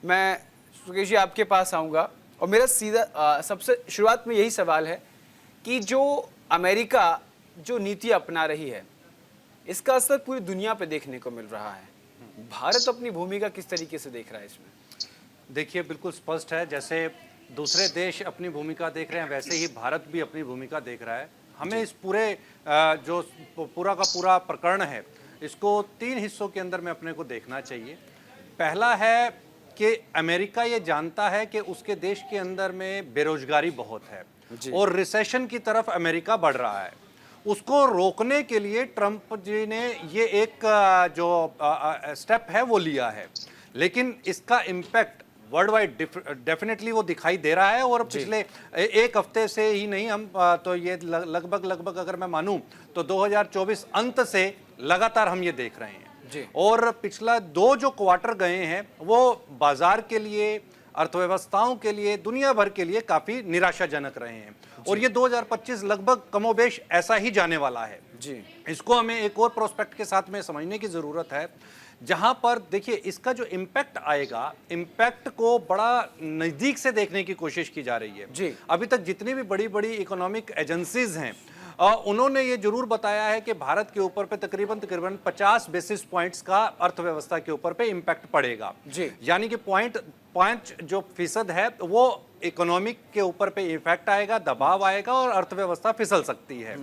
मैं सुकेश जी आपके पास आऊँगा और मेरा सीधा सबसे शुरुआत में यही सवाल है कि जो अमेरिका जो नीति अपना रही है, इसका असर पूरी दुनिया पे देखने को मिल रहा है। भारत अपनी भूमिका किस तरीके से देख रहा है इसमें? देखिए, बिल्कुल स्पष्ट है। जैसे दूसरे देश अपनी भूमिका देख रहे हैं, वैसे ही भारत भी अपनी भूमिका देख रहा है। हमें इस पूरे जो पूरा का पूरा प्रकरण है, इसको 3 हिस्सों के अंदर में अपने को देखना चाहिए। पहला है कि अमेरिका ये जानता है कि उसके देश के अंदर में बेरोजगारी बहुत है और रिसेशन की तरफ अमेरिका बढ़ रहा है। उसको रोकने के लिए ट्रंप जी ने ये एक जो स्टेप है वो लिया है, लेकिन इसका इम्पैक्ट वर्ल्ड वाइड डेफिनेटली वो दिखाई दे रहा है। और पिछले एक हफ्ते से ही नहीं, हम तो ये लगभग अगर मैं मानूं तो 2024 अंत से लगातार हम ये देख रहे हैं। और पिछला 2 जो क्वार्टर गए हैं वो बाजार के लिए, अर्थव्यवस्थाओं के लिए, दुनिया भर के लिए काफी निराशाजनक रहे हैं। और ये 2025 लगभग कमोबेश ऐसा ही जाने वाला है जी। इसको हमें एक और प्रोस्पेक्ट के साथ में समझने की जरूरत है, जहां पर देखिए इसका जो इम्पैक्ट आएगा, इम्पैक्ट को बड़ा नजदीक से देखने की कोशिश की जा रही है जी। अभी तक जितनी भी बड़ी बड़ी इकोनॉमिक एजेंसीज हैं, उन्होंने ये जरूर बताया है कि भारत के ऊपर पे तकरीबन 50 बेसिस पॉइंट्स का अर्थव्यवस्था के ऊपर पे इम्पैक्ट पड़ेगा जी। यानी कि 0.5 जो फीसद है वो इकोनॉमिक के ऊपर पे इफेक्ट आएगा, दबाव आएगा और अर्थव्यवस्था फिसल सकती है।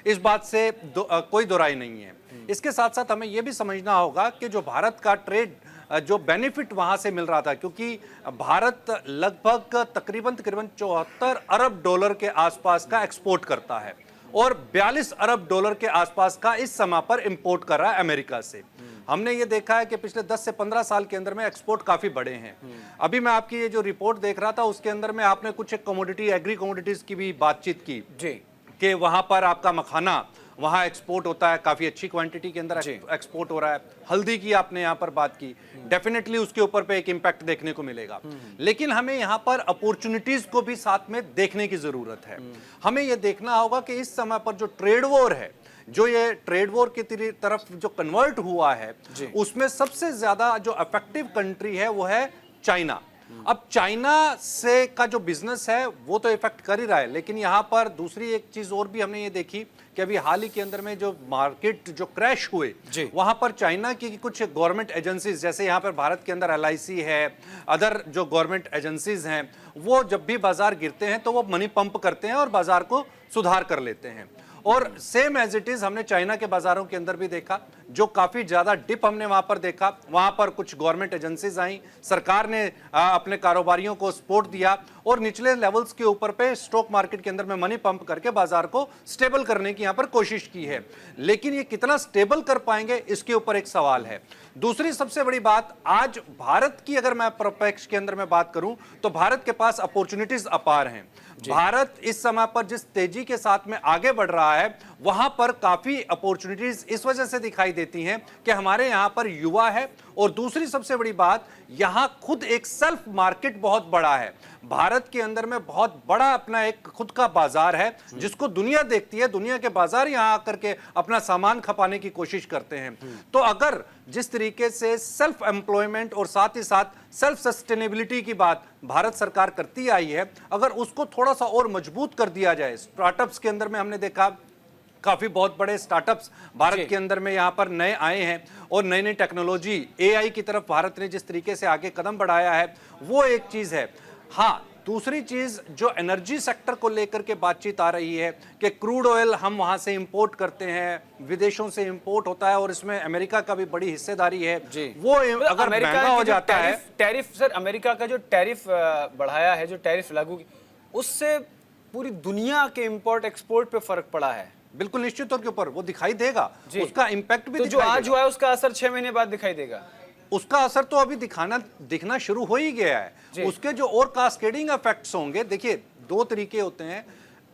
इस बात से कोई दो राय नहीं है। इसके साथ साथ हमें यह भी समझना होगा कि जो भारत का ट्रेड जो बेनिफिट वहां से मिल रहा था, क्योंकि भारत लगभग तकरीबन 74 अरब डॉलर के आसपास का एक्सपोर्ट करता है और 42 अरब डॉलर के आसपास का इस समय पर इंपोर्ट कर रहा है अमेरिका से। हमने ये देखा है कि पिछले 10 से 15 साल के अंदर में एक्सपोर्ट काफी बड़े हैं। अभी मैं आपकी ये जो रिपोर्ट देख रहा था उसके अंदर में आपने कुछ कमोडिटी, एग्री कमोडिटीज की भी बातचीत की जी, कि वहां पर आपका मखाना वहां एक्सपोर्ट होता है, काफी अच्छी क्वांटिटी के अंदर एक्सपोर्ट हो रहा है। हल्दी की आपने यहाँ पर बात की, डेफिनेटली उसके ऊपर पे एक इम्पैक्ट देखने को मिलेगा। लेकिन हमें यहाँ पर अपॉर्चुनिटीज को भी साथ में देखने की जरूरत है। हमें यह देखना होगा कि इस समय पर जो ट्रेड वॉर है, जो ये ट्रेड वॉर की तरफ जो कन्वर्ट हुआ है, उसमें सबसे ज्यादा जो इफेक्टिव कंट्री है वो है चाइना। अब चाइना से का जो बिजनेस है वो तो इफेक्ट कर ही रहा है, लेकिन यहाँ पर दूसरी एक चीज और भी हमने ये देखी कि अभी हाल ही के अंदर में जो मार्केट जो क्रैश हुए, वहां पर चाइना की कुछ गवर्नमेंट एजेंसीज, जैसे यहाँ पर भारत के अंदर LIC है, अदर जो गवर्नमेंट एजेंसीज हैं, वो जब भी बाजार गिरते हैं तो वो मनी पंप करते हैं और बाजार को सुधार कर लेते हैं। और सेम एज इट इज हमने चाइना के बाजारों के अंदर भी देखा, जो काफी ज्यादा डिप हमने वहां पर देखा। वहां पर कुछ गवर्नमेंट एजेंसीज आई, सरकार ने अपने कारोबारियों को सपोर्ट दिया और निचले लेवल्स के ऊपर पे स्टॉक मार्केट के अंदर में मनी पंप करके बाजार को स्टेबल करने की यहां पर कोशिश की है। लेकिन ये कितना स्टेबल कर पाएंगे, इसके ऊपर एक सवाल है। दूसरी सबसे बड़ी बात, आज भारत की अगर मैं परिप्रेक्ष्य के अंदर में बात करूं तो भारत के पास अपॉर्चुनिटीज अपार हैं। भारत इस समय पर जिस तेजी के साथ में आगे बढ़ रहा है, वहां पर काफी अपॉर्चुनिटीज इस वजह से दिखाई देती हैं कि हमारे यहां पर युवा है और दूसरी सबसे बड़ी बात, यहां खुद एक सेल्फ मार्केट बहुत बड़ा है। भारत के अंदर में बहुत बड़ा अपना एक खुद का बाजार है जिसको दुनिया देखती है। दुनिया के बाजार यहां आकर के अपना सामान खपाने की कोशिश करते हैं। तो अगर जिस तरीके से सेल्फ एम्प्लॉयमेंट और साथ ही साथ सेल्फ सस्टेनेबिलिटी की बात भारत सरकार करती आई है, अगर उसको थोड़ा सा और मजबूत कर दिया जाए, स्टार्टअप्स के अंदर में हमने देखा काफी बहुत बड़े स्टार्टअप्स भारत के अंदर में यहाँ पर नए आए हैं और नई नई टेक्नोलॉजी AI की तरफ भारत ने जिस तरीके से आगे कदम बढ़ाया है, वो एक चीज है। हाँ, दूसरी चीज जो एनर्जी सेक्टर को लेकर के बातचीत आ रही है कि क्रूड ऑयल हम वहां से इंपोर्ट करते हैं, विदेशों से इंपोर्ट होता है और इसमें अमेरिका का भी बड़ी हिस्सेदारी है जी। वो अगर महंगा हो जाता है, टैरिफ सर, अमेरिका का जो टैरिफ बढ़ाया है, जो टैरिफ लागू, उससे पूरी दुनिया के इंपोर्ट एक्सपोर्ट पे फर्क पड़ा है। बिल्कुल निश्चित तौर के ऊपर वो दिखाई देगा, उसका इम्पैक्ट भी तो जो आज हुआ है उसका असर 6 महीने बाद दिखाई देगा। उसका असर तो अभी दिखना शुरू हो ही गया है। उसके जो और कास्केडिंग इफेक्ट्स होंगे, देखिए 2 तरीके होते हैं।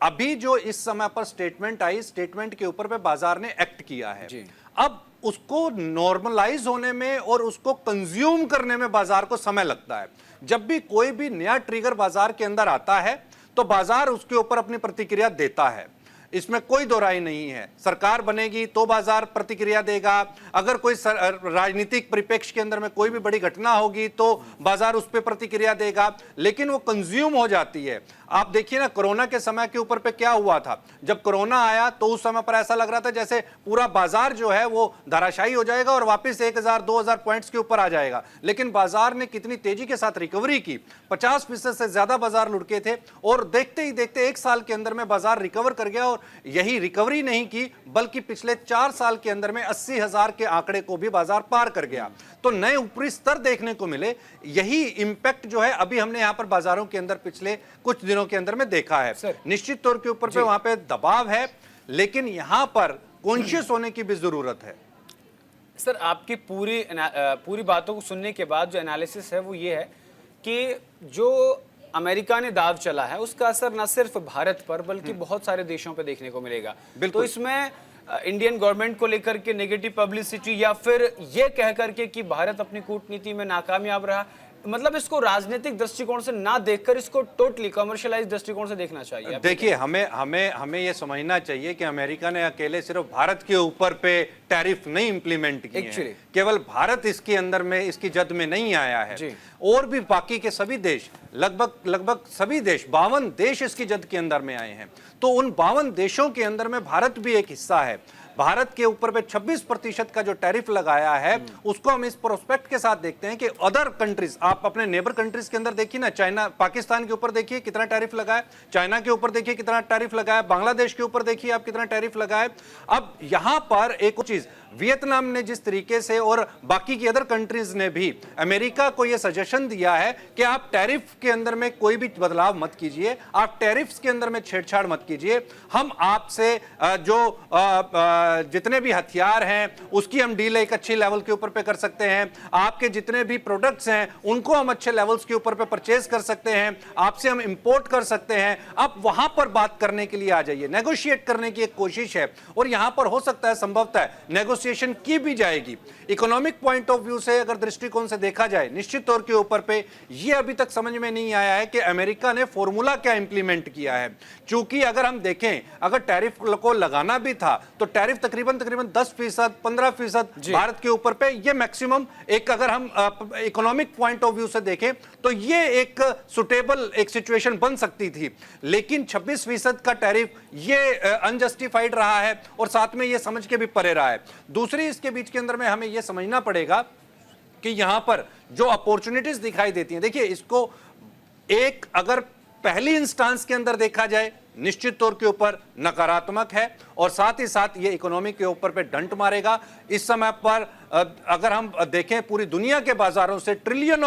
अभी जो इस समय पर स्टेटमेंट आई, स्टेटमेंट के ऊपर पे बाजार ने एक्ट किया है। अब उसको नॉर्मलाइज होने में और उसको कंज्यूम करने में बाजार को समय लगता है। जब भी कोई भी नया ट्रिगर बाजार के अंदर आता है तो बाजार उसके ऊपर अपनी प्रतिक्रिया देता है। इसमें कोई दो राय नहीं है। सरकार बनेगी तो बाजार प्रतिक्रिया देगा, अगर कोई राजनीतिक परिप्रेक्ष्य के अंदर में कोई भी बड़ी घटना होगी तो बाजार उस पर प्रतिक्रिया देगा, लेकिन वो कंज्यूम हो जाती है। आप देखिए ना, कोरोना के समय के ऊपर पे क्या हुआ था। जब कोरोना आया तो उस समय पर ऐसा लग रहा था जैसे पूरा बाजार जो है वो धराशायी हो जाएगा और वापस 1000-2000 पॉइंट्स के ऊपर आ जाएगा, लेकिन बाजार ने कितनी तेजी के साथ रिकवरी की। 50% से ज्यादा बाजार लुढ़के थे और देखते ही देखते 1 साल के अंदर में बाजार रिकवर कर गया। और यही रिकवरी नहीं की बल्कि पिछले 4 साल के अंदर में 80,000 के आंकड़े को भी बाजार पार कर गया। तो नए ऊपरी स्तर देखने को मिले। यही इंपैक्ट जो है अभी हमने यहां पर बाजारों के अंदर पिछले कुछ दिनों के अंदर में देखा है। निश्चित तौर के ऊपर पे वहां पे दबाव है, लेकिन यहां पर कॉन्शियस होने की भी जरूरत है। सर, आपकी पूरी बातों को सुनने के बाद जो एनालिसिस है वो ये है कि जो अमेरिका ने दाव चला है उसका असर न सिर्फ भारत पर बल्कि बहुत सारे देशों पर देखने को मिलेगा। तो इसमें इंडियन गवर्नमेंट को लेकर के नेगेटिव पब्लिसिटी या फिर ये कह करके कि भारत अपनी कूटनीति में नाकामयाब रहा, मतलब इसको राजनीतिक दृष्टिकोण से ना देखकर इसको टोटली कमर्शियलाइज दृष्टिकोण से देखना चाहिए। देखिए, हमें ये समझना चाहिए कि अमेरिका ने अकेले सिर्फ भारत के ऊपर पे टैरिफ नहीं इंप्लीमेंट किए हैं। केवल भारत इसके अंदर में, इसकी जद में नहीं आया है, और भी बाकी के सभी देश, लगभग सभी देश, 52 देश इसकी जद के अंदर में आए हैं। तो उन 52 देशों के अंदर में भारत भी एक हिस्सा है। भारत के ऊपर पे 26% का जो टैरिफ लगाया है उसको हम इस प्रोस्पेक्ट के साथ देखते हैं कि अदर कंट्रीज, आप अपने नेबर कंट्रीज के अंदर देखिए ना, चाइना, पाकिस्तान के ऊपर देखिए कितना टैरिफ लगा है, चाइना के ऊपर देखिए कितना टैरिफ लगा है, बांग्लादेश के ऊपर देखिए आप कितना टैरिफ लगा है। अब यहां पर एक चीज, वियतनाम ने जिस तरीके से और बाकी की अदर कंट्रीज ने भी अमेरिका को यह सजेशन दिया है कि आप टैरिफ के अंदर में कोई भी बदलाव मत कीजिए, आप टैरिफ्स के अंदर में छेड़छाड़ मत कीजिए, हम आपसे जो जितने भी हथियार हैं उसकी हम डील एक अच्छी लेवल के ऊपर पे कर सकते हैं, आपके जितने भी प्रोडक्ट्स हैं उनको हम अच्छे लेवल्स के ऊपर पे परचेज कर सकते हैं, आपसे हम इंपोर्ट कर सकते हैं। आप वहां पर बात करने के लिए आ जाइए, नेगोशिएट करने की एक कोशिश है और यहां पर हो सकता है संभवतः नेगोशिएशन की भी जाएगी। इकोनॉमिक पॉइंट ऑफ व्यू से अगर दृष्टिकोण से देखा जाए, निश्चित तौर के ऊपर पे ये अभी तक समझ में नहीं आया है कि अमेरिका ने फॉर्मूला क्या इंप्लीमेंट किया है। क्योंकि अगर हम देखें, अगर टैरिफ को लगाना भी था तो टैरिफ तकरीबन 10%, 15% भारत के ऊपर पे, ये मैक्सिमम एक, अगर हम इकोनॉमिक पॉइंट ऑफ व्यू से देखें तो ये एक सुटेबल एक सिचुएशन बन सकती थी। लेकिन 26% का टैरिफ ये अनजस्टिफाइड रहा है और साथ में ये समझ के भी परे रहा है। दूसरी इसके बीच के अंदर में हमें यह समझना पड़ेगा कि यहां पर जो अपॉर्चुनिटीज दिखाई देती हैं, देखिए इसको एक अगर पहली इंस्टांस के अंदर देखा जाए निश्चित तौर के ऊपर नकारात्मक है और साथ ही साथ ये इकोनॉमी के ऊपर पे डंट मारेगा। इस समय पर अगर हम देखें पूरी दुनिया के बाजारों से ट्रिलियन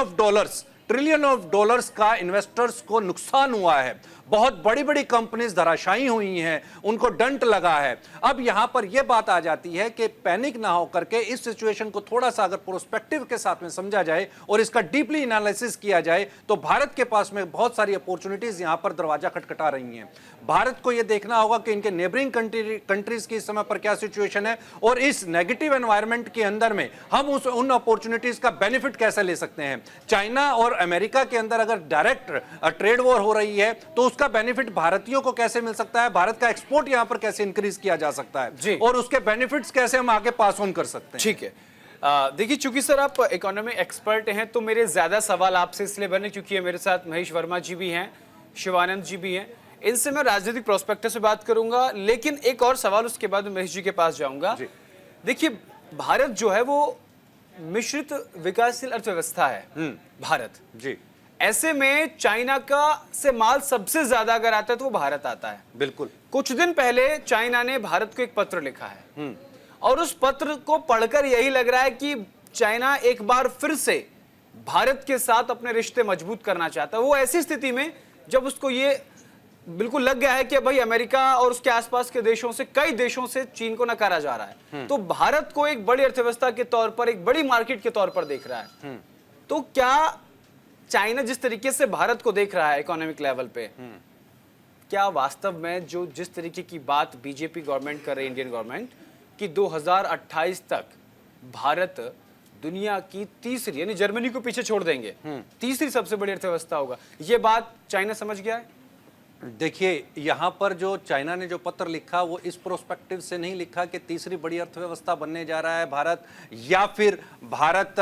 ऑफ डॉलर्स का इन्वेस्टर्स को नुकसान हुआ है, बहुत बड़ी बड़ी कंपनीज धराशायी हुई हैं, उनको डंट लगा है। अब यहां पर यह बात आ जाती है कि पैनिक ना हो करके इस सिचुएशन को थोड़ा सा अगर प्रोस्पेक्टिव के साथ में समझा जाए और इसका डीपली एनालिसिस किया जाए तो भारत के पास में बहुत सारी अपॉर्चुनिटीज यहां पर दरवाजा खटखटा रही हैं। भारत को यह देखना होगा कि इनके नेबरिंग कंट्रीज की इस समय पर क्या सिचुएशन है और इस नेगेटिव एनवायरनमेंट के अंदर में हम उन अपॉर्चुनिटीज का बेनिफिट कैसे ले सकते हैं। चाइना और अमेरिका के अंदर अगर डायरेक्ट ट्रेड वॉर हो रही है तो उसका बेनिफिट भारतीयों को कैसे मिल सकता है, भारत का एक्सपोर्ट यहां पर कैसे इंक्रीज किया जा सकता है और उसके बेनिफिट्स कैसे हम आगे पास ऑन कर सकते हैं। ठीक है, देखिए चूंकि सर आप इकोनॉमी एक्सपर्ट हैं तो मेरे ज्यादा सवाल आपसे इसलिए बने क्योंकि मेरे साथ महेश वर्मा जी भी हैं, शिवानंद जी भी हैं, इनसे मैं राजनीतिक प्रोस्पेक्टिव से बात करूंगा, लेकिन एक और सवाल उसके बाद महेश जी के पास जाऊंगा। देखिए भारत जो है वो मिश्रित विकासशील अर्थव्यवस्था है भारत जी, ऐसे में चाइना का से माल सबसे ज्यादा अगर आता है तो वो भारत आता है। बिल्कुल। कुछ दिन पहले चाइना ने भारत को एक पत्र लिखा है और उस पत्र को पढ़कर यही लग रहा है कि चाइना एक बार फिर से भारत के साथ अपने रिश्ते मजबूत करना चाहता है। वो ऐसी स्थिति में जब उसको ये बिल्कुल लग गया है कि भाई अमेरिका और उसके आसपास के देशों से, कई देशों से चीन को नकारा जा रहा है, तो भारत को एक बड़ी अर्थव्यवस्था के तौर पर, एक बड़ी मार्केट के तौर पर देख रहा है। तो क्या चाइना जिस तरीके से भारत को देख रहा है इकोनॉमिक लेवल पे, क्या वास्तव में जो जिस तरीके की बात बीजेपी गवर्नमेंट कर रही है, इंडियन गवर्नमेंट, कि 2028 तक भारत दुनिया की तीसरी, यानी जर्मनी को पीछे छोड़ देंगे, तीसरी सबसे बड़ी अर्थव्यवस्था होगा, ये बात चाइना समझ गया है? देखिए, यहाँ पर जो चाइना ने जो पत्र लिखा वो इस प्रोस्पेक्टिव से नहीं लिखा कि तीसरी बड़ी अर्थव्यवस्था बनने जा रहा है भारत, या फिर भारत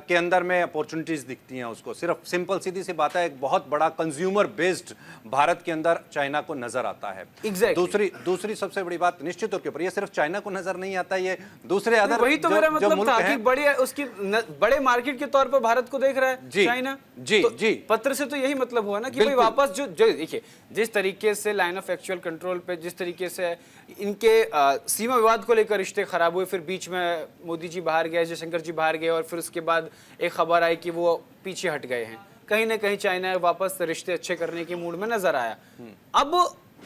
के अंदर में अपॉर्चुनिटीज दिखती हैं उसको। सिर्फ सिंपल सीधी सी बात है, एक बहुत बड़ा कंज्यूमर बेस्ड भारत के अंदर चाइना को नजर आता है। Exactly. दूसरी सबसे बड़ी बात निश्चित तौर के ऊपर, ये सिर्फ चाइना को नजर नहीं आता, ये दूसरे अदर वही तो मेरा मतलब मुल्क था हैं। कि बड़े मार्केट के तौर पर भारत को देख रहा है जी, चाइना। जी, तो जी। पत्र से तो यही मतलब हुआ ना कि भाई बिल्कुल। वापस जो देखिए जिस तरीके से लाइन ऑफ एक्चुअल कंट्रोल पे, जिस तरीके से इनके सीमा विवाद को लेकर रिश्ते खराब हुए, फिर बीच में मोदी जी बाहर गए, जयशंकर जी बाहर गए, और फिर उसके बाद एक खबर आई कि वो पीछे हट गए हैं। कहीं ना कहीं चाइना वापस रिश्ते अच्छे करने के मूड में नजर आया। अब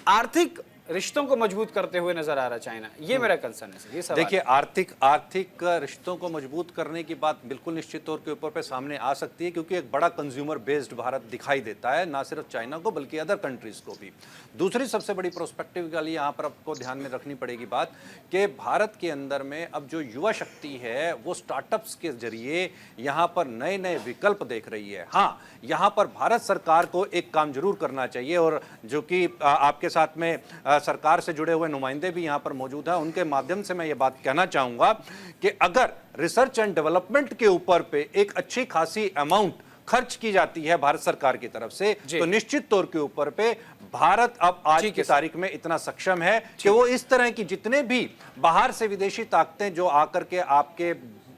आर्थिक रिश्तों को मजबूत करते हुए नजर आ रहा है चाइना, ये मेरा कंसर्न है सर, ये सवाल देखिए, आर्थिक रिश्तों को मजबूत करने की बात बिल्कुल निश्चित तौर के ऊपर पे सामने आ सकती है, क्योंकि एक बड़ा कंज्यूमर बेस्ड भारत दिखाई देता है, ना सिर्फ चाइना को बल्कि अदर कंट्रीज को भी। दूसरी सबसे बड़ी प्रोस्पेक्टिव वाली यहाँ पर आपको ध्यान में रखनी पड़ेगी बात कि भारत के अंदर में अब जो युवा शक्ति है वो स्टार्टअप्स के जरिए यहाँ पर नए नए विकल्प देख रही है। हाँ, यहाँ पर भारत सरकार को एक काम जरूर करना चाहिए, और जो कि आपके साथ में सरकार से जुड़े हुए नुमाइंदे भी यहाँ पर मौजूद हैं, उनके माध्यम से मैं ये बात कहना चाहूंगा कि अगर रिसर्च एंड डेवलपमेंट के ऊपर पे एक अच्छी खासी अमाउंट खर्च की जाती है भारत सरकार की तरफ से, तो निश्चित तौर के ऊपर पे भारत अब आज की तारीख में इतना सक्षम है कि वो इस तरह की जितने भी बाहर से विदेशी ताकतें जो आकर के आपके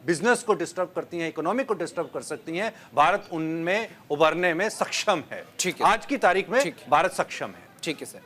बिजनेस को डिस्टर्ब करती हैं, इकोनॉमी को डिस्टर्ब कर सकती हैं, भारत उनमें उभरने में सक्षम है। आज की तारीख में भारत सक्षम है। ठीक है सर।